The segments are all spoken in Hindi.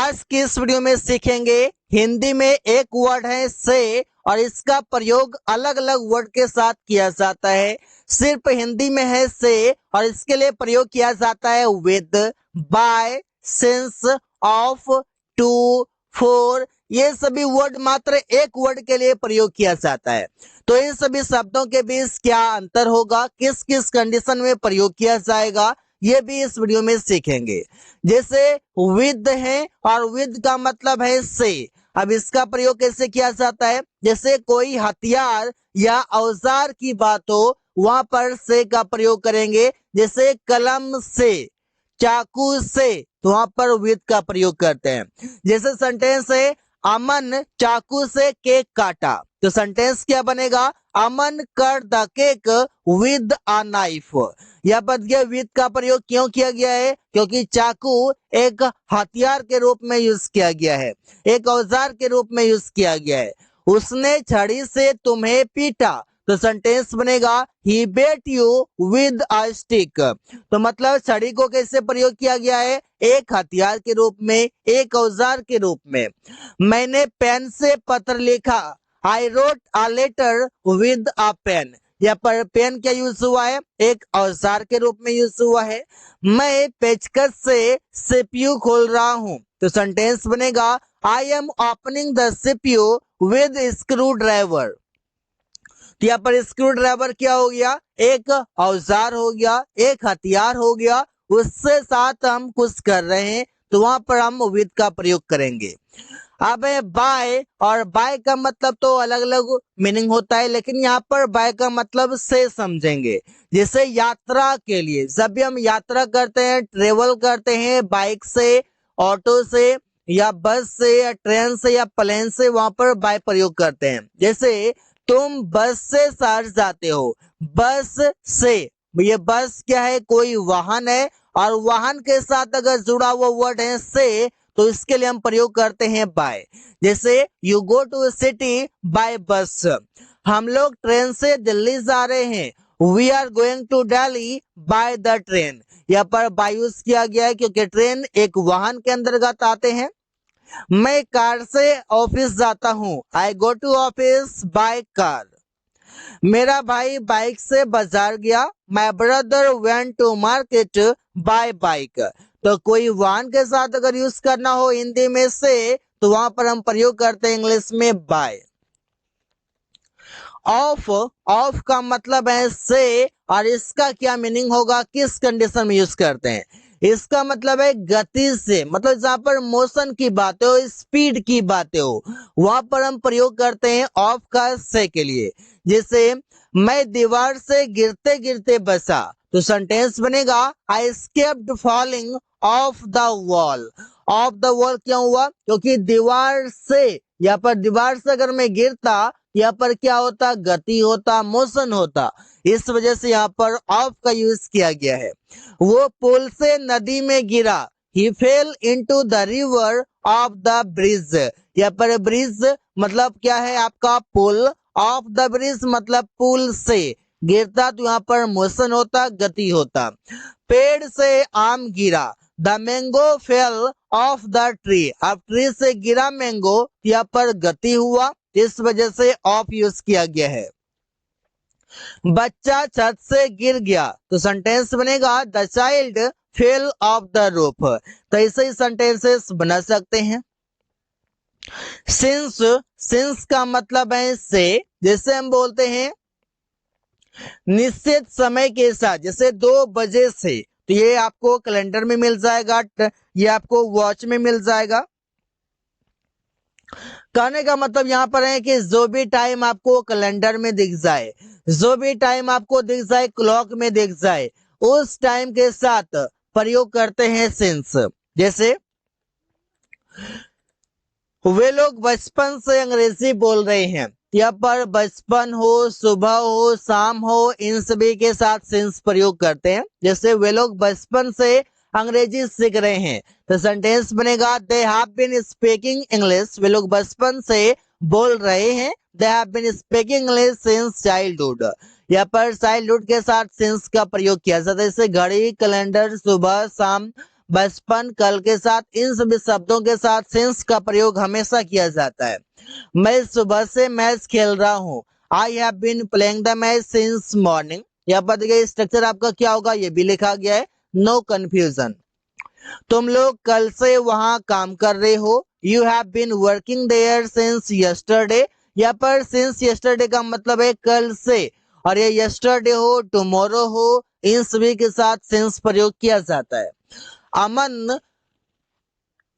आज की इस वीडियो में सीखेंगे हिंदी में एक वर्ड है से और इसका प्रयोग अलग अलग वर्ड के साथ किया जाता है। सिर्फ हिंदी में है से और इसके लिए प्रयोग किया जाता है with, by, since, of, to, for. ये सभी वर्ड मात्र एक वर्ड के लिए प्रयोग किया जाता है। तो इन सभी शब्दों के बीच क्या अंतर होगा, किस किस कंडीशन में प्रयोग किया जाएगा, ये भी इस वीडियो में सीखेंगे। जैसे विद है और विद का मतलब है से। अब इसका प्रयोग कैसे किया जाता है? जैसे कोई हथियार या औजार की बात हो वहां पर से का प्रयोग करेंगे। जैसे कलम से, चाकू से, तो वहां पर विद का प्रयोग करते हैं। जैसे सेंटेंस है अमन चाकू से केक काटा, तो सेंटेंस क्या बनेगा? Aman cut the cake with a knife. यह पद के विद का प्रयोग क्यों किया गया है? क्योंकि चाकू एक हथियार के रूप में यूज किया गया है, एक औजार के रूप में यूज किया गया है। उसने छड़ी से तुम्हें पीटा, तो सेंटेंस बनेगा he bet you with a stick. तो मतलब छड़ी को कैसे प्रयोग किया गया है? एक हथियार के रूप में, एक औजार के रूप में। मैंने पेन से पत्र लिखा, I wrote a letter with a pen. यहाँ पर पेन क्या यूज हुआ है? एक औजार के रूप में यूज हुआ है। मैं पेचकस से सीपीयू खोल रहा हूँ, तो सेंटेंस बनेगा I am opening the CPU with screw driver. तो यहाँ पर स्क्रू ड्राइवर क्या हो गया? एक औजार हो गया, एक हथियार हो गया, उससे साथ हम कुछ कर रहे हैं, तो वहां पर हम विद का प्रयोग करेंगे। अब है बाय, और बाय का मतलब तो अलग अलग मीनिंग होता है, लेकिन यहाँ पर बाय का मतलब से समझेंगे। जैसे यात्रा के लिए, जब भी हम यात्रा करते हैं, ट्रेवल करते हैं बाइक से, ऑटो से, या बस से, या ट्रेन से, या प्लेन से, वहां पर बाय प्रयोग करते हैं। जैसे तुम बस से शहर जाते हो, बस से, ये बस क्या है? कोई वाहन है, और वाहन के साथ अगर जुड़ा हुआ वर्ड है से, तो इसके लिए हम प्रयोग करते हैं बाय। जैसे you go to city by bus, हम लोग ट्रेन से दिल्ली जा रहे हैं, we are going to Delhi by the train. यहाँ पर बाय यूज किया गया है क्योंकि ट्रेन एक वाहन के अंतर्गत आते हैं। मैं कार से ऑफिस जाता हूँ, I go to office by car. मेरा भाई बाइक से बाजार गया, my brother went to market by bike. तो कोई वाहन के साथ अगर यूज करना हो हिंदी में से, तो वहां पर हम प्रयोग करते हैं इंग्लिश में बाय। ऑफ, ऑफ का मतलब है से, और इसका क्या मीनिंग होगा, किस कंडीशन में यूज करते हैं? इसका मतलब है गति से, मतलब जहां पर मोशन की बातें हो, स्पीड की बातें हो, वहां पर हम प्रयोग करते हैं ऑफ का से के लिए। जैसे मैं दीवार से गिरते गिरते बचा, तो सेंटेंस बनेगा I escaped falling off the wall. Off the wall क्यों हुआ? क्योंकि दीवार से, यहाँ पर दीवार से अगर मैं गिरता, यहाँ पर क्या होता? गति होता, मोशन होता। इस वजह से यहाँ पर ऑफ का यूज किया गया है। वो पुल से नदी में गिरा, he fell into the river off the bridge. यहाँ पर ब्रिज मतलब क्या है? आपका पुल। ऑफ द ब्रिज मतलब पुल से गिरता, तो यहाँ पर मोशन होता, गति होता। पेड़ से आम गिरा, the mango fell off the tree. अब ट्री से गिरा मैंगो, यहाँ पर गति हुआ, इस वजह से ऑफ यूज किया गया है। बच्चा छत से गिर गया, तो सेंटेंस बनेगा the child fell off the roof. तो ऐसे ही सेंटेंसेस बना सकते हैं। सिंस, सिंस का मतलब है से। जैसे हम बोलते हैं निश्चित समय के साथ, जैसे 2 बजे से, तो ये आपको कैलेंडर में मिल जाएगा, ये आपको वॉच में मिल जाएगा। कहने का मतलब यहाँ पर है कि जो भी टाइम आपको कैलेंडर में दिख जाए, जो भी टाइम आपको दिख जाए, क्लॉक में दिख जाए, उस टाइम के साथ प्रयोग करते हैं सिंस। जैसे वे लोग बचपन से अंग्रेजी बोल रहे हैं, यहाँ पर बचपन हो, सुबह हो, शाम हो, इन सभी के साथ सिंस प्रयोग करते हैं। जैसे वे लोग बचपन से अंग्रेजी सीख रहे हैं, तो सेंटेंस बनेगा they have been speaking English. वे लोग बचपन से बोल रहे हैं, they have been speaking English since childhood. यहाँ पर चाइल्डहुड के साथ सिंस का प्रयोग किया जाता है। जैसे घड़ी, कैलेंडर, सुबह, शाम, बचपन, कल के साथ, इन सभी शब्दों के साथ सिंस का प्रयोग हमेशा किया जाता है। मैं सुबह से मैच खेल रहा हूँ। I have been playing the match since morning. यहाँ पर देखिए स्ट्रक्चर आपका क्या होगा, ये भी लिखा गया है, नो कंफ्यूजन। तुम लोग कल से वहां काम कर रहे हो। You have been working there since yesterday. यहाँ पर सिंस यस्टरडे का मतलब है कल से, और ये यस्टरडे हो, टुमारो हो, इन सभी के साथ सिंस प्रयोग किया जाता है। अमन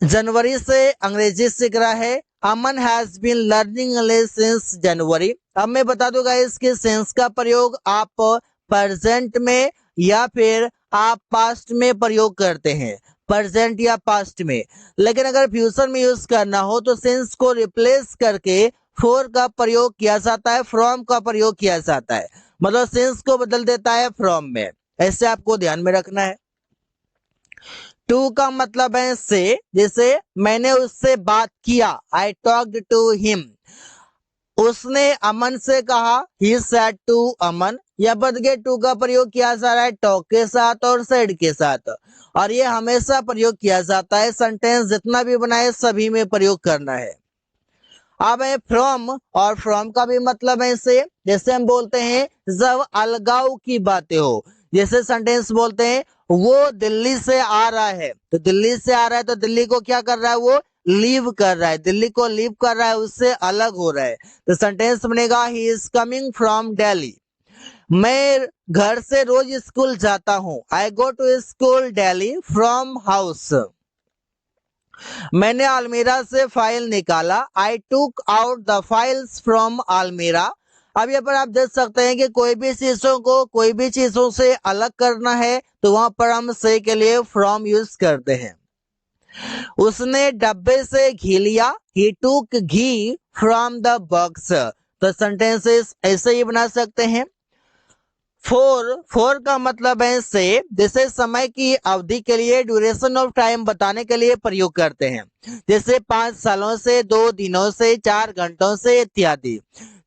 जनवरी से अंग्रेजी सीख रहा है। Aman has been learning English since January. अब मैं बता दूंगा इसके सेंस का प्रयोग आप प्रेजेंट में या फिर आप पास्ट में प्रयोग करते हैं, प्रेजेंट या पास्ट में। लेकिन अगर फ्यूचर में यूज करना हो तो सेंस को रिप्लेस करके फॉर का प्रयोग किया जाता है, फ्रॉम का प्रयोग किया जाता है, मतलब सेंस को बदल देता है फ्रॉम में। ऐसे आपको ध्यान में रखना है। टू का मतलब है से, जैसे मैंने उससे बात किया, आई टॉक्ड टू हिम। उसने अमन से कहा, ही सेड टू अमन। यह बद के टू का प्रयोग किया जा रहा है टॉक के साथ और सेड के साथ, और ये हमेशा प्रयोग किया जाता है, सेंटेंस जितना भी बनाए सभी में प्रयोग करना है। अब है फ्रॉम, और फ्रॉम का भी मतलब है से, जैसे हम बोलते हैं जब अलगाव की बातें हो, जैसे सेंटेंस बोलते हैं वो दिल्ली से आ रहा है, तो दिल्ली से आ रहा है तो दिल्ली को क्या कर रहा है, वो लीव कर रहा है, दिल्ली को लीव कर रहा है, उससे अलग हो रहा है, तो सेंटेंस बनेगा he is coming from Delhi. मैं घर से रोज स्कूल जाता हूँ, I go to school daily from house. मैंने अलमीरा से फाइल निकाला, आई टूक आउट द फाइल्स फ्रॉम अलमीरा। अब यहाँ पर आप देख सकते हैं कि कोई भी चीजों को कोई भी चीजों से अलग करना है तो वहां पर हम से के लिए फ्रॉम यूज करते हैं। उसने डब्बे से घी लिया, ही टूक घी फ्रॉम द बॉक्स। तो सेंटेंसेस ऐसे ही बना सकते हैं। फोर का मतलब है से, जैसे समय की अवधि के लिए, ड्यूरेशन ऑफ टाइम बताने के लिए प्रयोग करते हैं, जैसे 5 सालों से, 2 दिनों से, 4 घंटों से इत्यादि।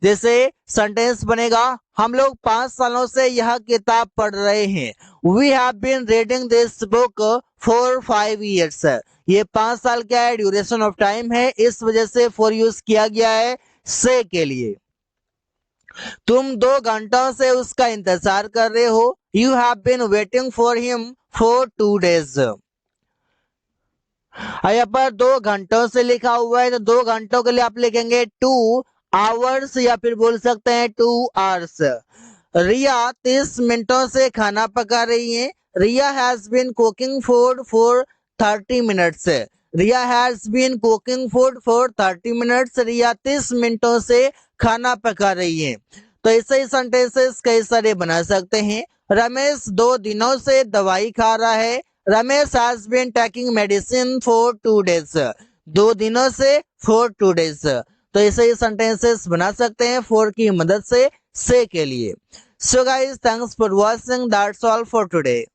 जैसे सेंटेंस बनेगा हम लोग 5 सालों से यह किताब पढ़ रहे हैं, we have been reading this book for 5 years। ये 5 साल क्या है, ड्यूरेशन ऑफ टाइम है, इस वजह से फॉर यूज किया गया है से के लिए। तुम 2 घंटों से उसका इंतजार कर रहे हो, you have been waiting for him for 2 days। यहाँ पर 2 घंटों से लिखा हुआ है तो 2 घंटों के लिए आप लिखेंगे 2 hours, या फिर बोल सकते हैं 2 hours। रिया 30 मिनटों से खाना पका रही है, Riya has been cooking food for 30 minutes। Riya has been cooking food for 30 minutes। Riya 30 मिनटों से खाना पका रही है। तो ऐसे ही सेंटेंसेस कई सारे बना सकते हैं। रमेश 2 दिनों से दवाई खा रहा है, Ramesh has been taking medicine for 2 days। 2 दिनों से फॉर 2 days। तो ऐसे ही सेंटेंसेस बना सकते हैं फॉर की मदद से के लिए। So guys, thanks for watching, that's all for today.